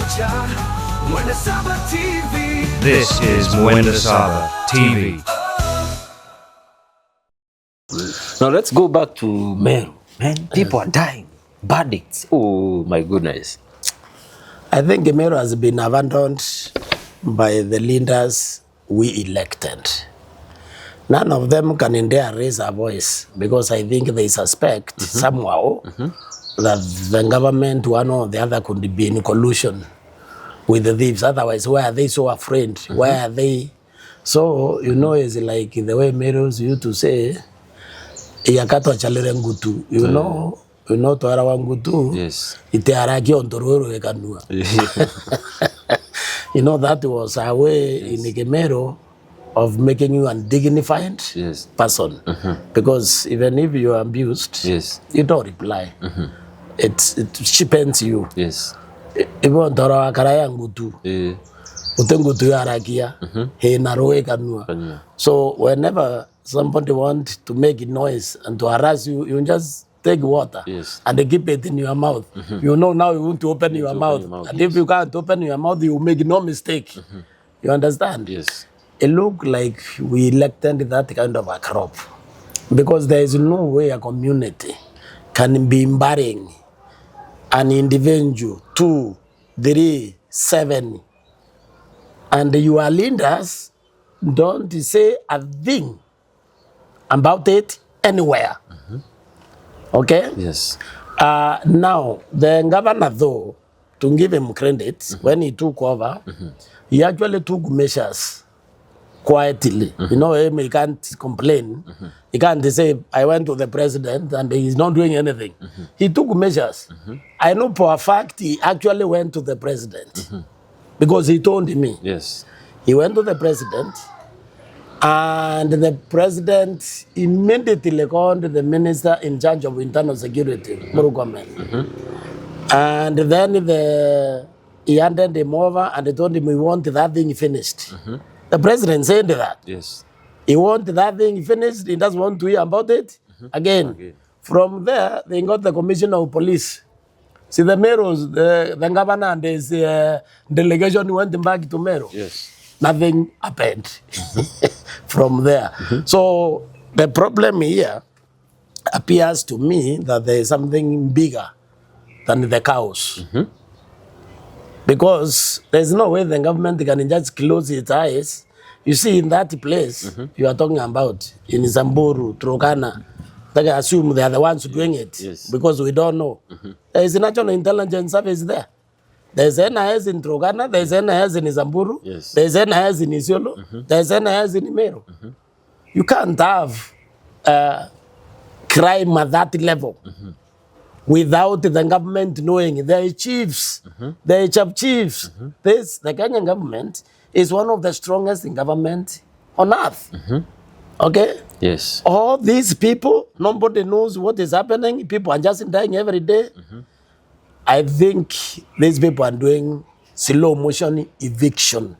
This is Mwenda Saba TV. Now let's go back to Meru. Man, people are dying. Bandits. Oh my goodness. I think Meru has been abandoned by the leaders we elected. None of them can dare raise a voice because I think they suspect somehow that the government, one or the other, could be in collusion with the thieves. Otherwise, why are they so afraid? Why are they? So, you know, it's like the way Meros used to say, Iyakato chalere ngutu. You know, toara wangutu. Yes. Ite araki ontororo ekanua. You know, that was a way in Meru of making you a dignified person. Because even if you are abused, you don't reply. It cheapens you. Yes. Even toara karaya ngutu. Utengutu ya arakia. He naroe kanua. So whenever somebody wants to make noise and to harass you, you just take water and they keep it in your mouth. You know now you want to open your mouth. And if you can't open your mouth, you make no mistake. You understand? Yes. It look like we elected that kind of a crop. Because there is no way a community can be embarrassing an individual, 2, 3, 7. And your leaders don't say a thing about it anywhere. Okay? Yes. Now, the governor, though, to give him credit, when he took over, he actually took measures quietly. You know, he can't complain. He can't say, I went to the president and he's not doing anything. He took measures. I know for a fact he actually went to the president because he told me. Yes. He went to the president. And the president immediately called the minister in charge of internal security, Meru government. And then he handed him over and they told him we want that thing finished. The president said that. Yes. He wants that thing finished, he doesn't want to hear about it. Again, from there, they got the commissioner of police. See, the Meros, the governor and his delegation went back to Meru. Yes. Nothing happened from there. So the problem here appears to me that there is something bigger than the cows. Because there's no way the government can just close its eyes. You see, in that place you are talking about, in Samburu, Turkana, they assume they are the ones doing it because we don't know. There is a national intelligence service there. There's NIS in Turkana, there's NIS in Samburu, there's NIS in Isiolo, there's NIS in Meru. You can't have crime at that level without the government knowing. There are chiefs, there are chiefs. The Kenyan government is one of the strongest in government on earth. Okay? Yes. All these people, nobody knows what is happening. People are just dying every day. I think these people are doing slow motion eviction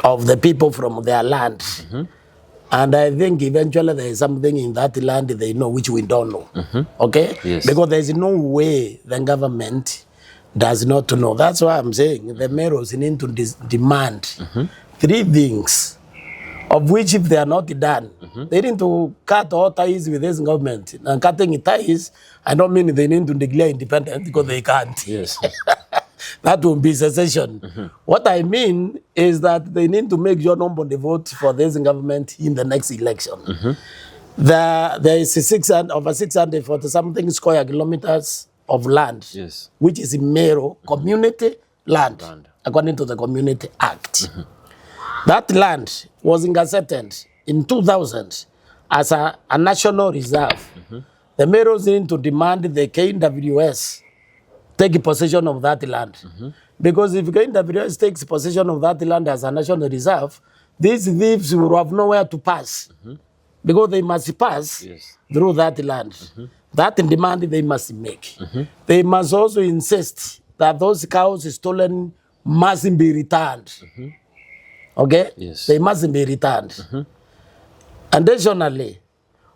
of the people from their land. And I think eventually there is something in that land they know which we don't know. Okay? Yes. Because there is no way the government does not know. That's why I'm saying the Meros need to demand 3 things, of which if they are not done, they need to cut all ties with this government. And cutting ties, I don't mean they need to declare independence because they can't. Yes. That will be secession. What I mean is that they need to make sure nobody vote for this government in the next election. There is over 640 something square kilometers of land, which is in Meru community land, according to the Community Act. That land was gazetted in 2000 as a national reserve. The Meros need to demand the KWS take possession of that land. Because if KWS takes possession of that land as a national reserve, these thieves will have nowhere to pass. Because they must pass through that land. That demand they must make. They must also insist that those cows stolen must be returned. Okay? They must be returned. Additionally,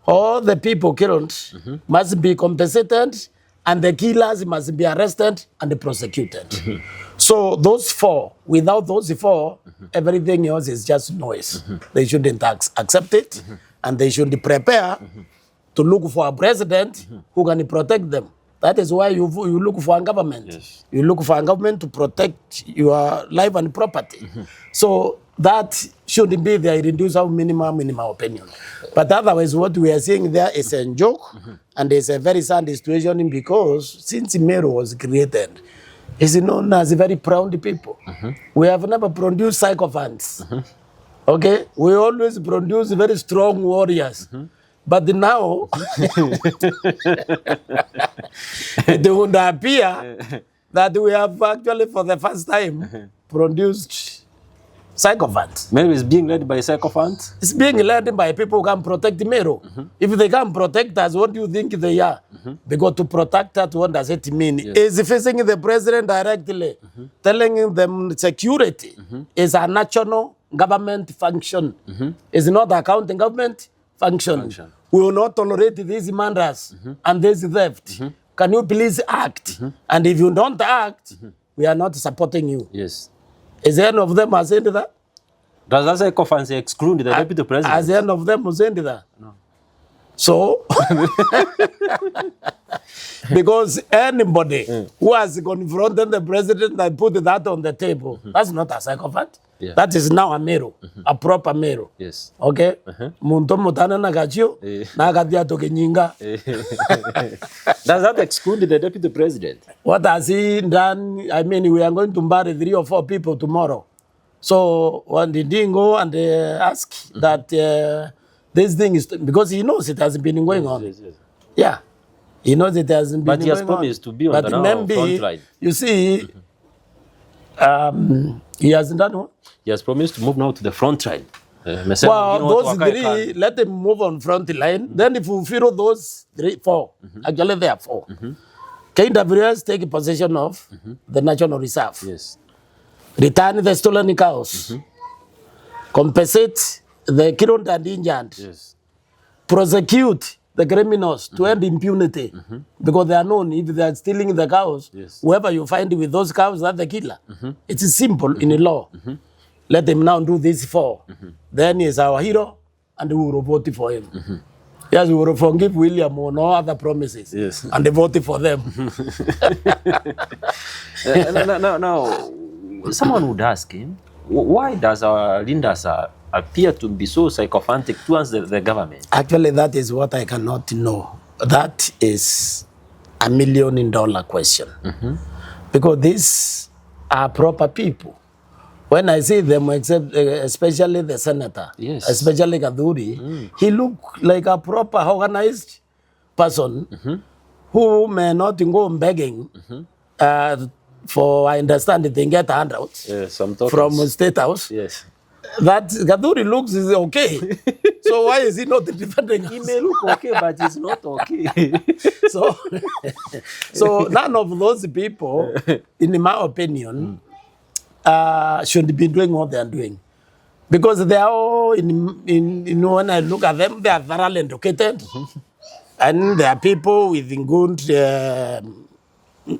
all the people killed must be compensated and the killers must be arrested and prosecuted. So those four, without those four, everything else is just noise. They shouldn't accept it, and they should prepare to look for a president who can protect them. That is why you look for a government. Yes. You look for a government to protect your life and property. So that shouldn't be the irreducible minimum opinion. But otherwise, what we are seeing there is a joke, and it's a very sad situation because since Meru was created, it's known as very proud people. We have never produced sycophants. Okay? We always produce very strong warriors. But now, it would appear that we have actually, for the first time, produced sycophants. Meru is being led by sycophants? It's being led by people who can protect Meru. If they can protect us, what do you think they are? Because to protect us, what does it mean? Is facing the president directly, telling them security is a national government function. It's not a county government function. We will not tolerate these murders and this theft. Can you please act? And if you don't act, we are not supporting you. Yes. Is any of them has said that? Does that sycophancy exclude the deputy president? Has any of them said that? No. So, because anybody who has confronted the president and put that on the table, that's not a sycophant. Yeah. That is now a Meru, a proper Meru. Yes. Okay? Muntu mutana na gachio, na gatia toke nyinga. Does that exclude the deputy president? What has he done? I mean, we are going to bury 3 or 4 people tomorrow. So, when they didn't go and ask that this thing is, because he knows it has been going on. Yes. Yeah. He knows it has been going on. But he has promised to be on the front line. You see, he hasn't done what? He has promised to move now to the front line. Well, those 3, let him move on front line. Then if you follow those 4, actually there are 4. KWS take possession of the National Reserve. Yes. Return the stolen cows. Compensate the killed and injured. Yes. Prosecute the criminals to end impunity. Because they are known, if they are stealing the cows, whoever you find with those cows, that's the killer. It is simple in the law. Let him now do these 4. Then he is our hero, and we will vote for him. Yes, we will forgive William on all other promises. Yes. And they voted for them. Now, someone would ask him, why does our leaders appear to be so sycophantic towards the government? Actually, that is what I cannot know. That is $1 million question. Because these are proper people. When I see them, except especially the senator, especially Kaduri, he look like a proper organized person who may not go begging for, I understand, they get handouts from State House. Yes. That Kaduri looks is okay. So why is he not defending us? He may look okay, but he's not okay. So none of those people, in my opinion, should be doing what they are doing. Because they are all, when I look at them, they are thoroughly educated. And they are people with good,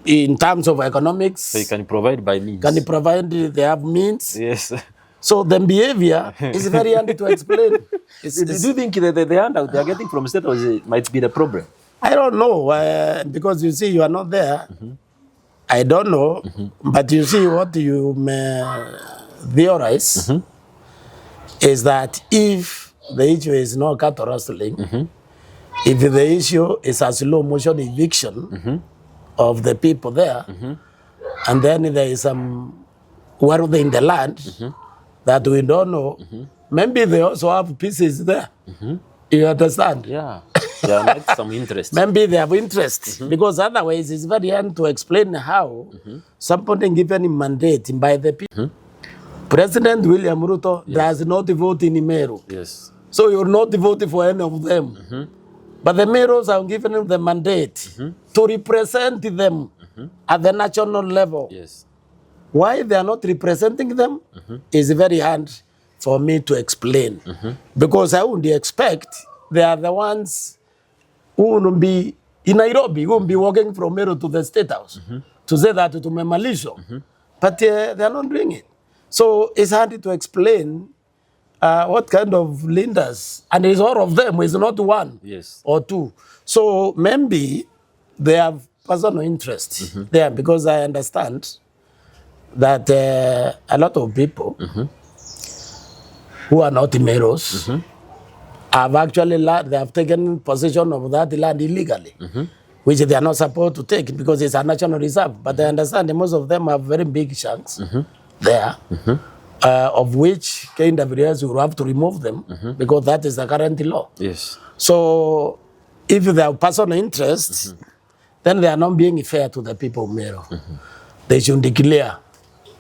in terms of economics. So you can provide by means. They have means. Yes. So the behavior is very hard to explain. Do you think that the handout they are getting from state might be the problem? I don't know, because you see, you are not there. I don't know, but you see what you may theorize is that if the issue is not cattle rustling, if the issue is a slow motion eviction of the people there, and then there is some wealth in the land that we don't know, maybe they also have pieces there. You understand? Yeah. There might be some interest. Maybe they have interest, because otherwise it's very hard to explain how somebody given a mandate by the people. President William Ruto does not vote in Meru. Yes. So you're not voting for any of them. But the Merus are given the mandate to represent them at the national level. Yes. Why they are not representing them is very hard for me to explain. Because I would expect they are the ones who will be In Nairobi, you won't be walking from Meru to the State House to say that to Memalisho. But they are not doing it. So it's hard to explain what kind of leaders, and it's all of them, it's not one or two. So maybe they have personal interest there, because I understand that a lot of people who are not Meros have actually they have taken possession of that land illegally, which they are not supposed to take because it's a national reserve. But I understand that most of them have very big chunks there, of which KWS will have to remove them because that is the current law. Yes. So if they have personal interests, then they are not being fair to the people of Meru. They should declare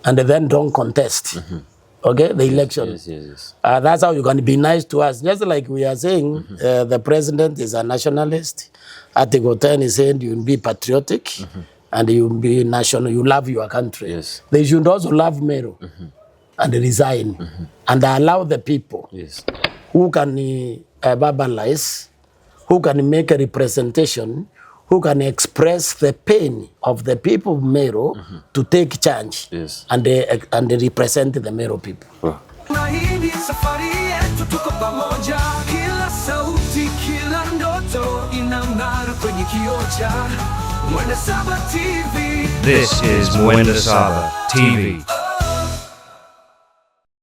and then don't contest. Okay, the election. Yes. That's how you can be nice to us. Just like we are saying, the president is a nationalist. Article 10 is saying you will be patriotic and you will be national. You love your country. Yes. They should also love Meru and resign and allow the people who can verbalize, who can make a representation, who can express the pain of the people of Meru to take charge and they represent the Meru people. Na hii ni safari yetu, tuko pamoja, kila sauti, kila ndoto inang'ara kwenye kioo cha Mwenda Saba TV. This is Mwenda Saba TV.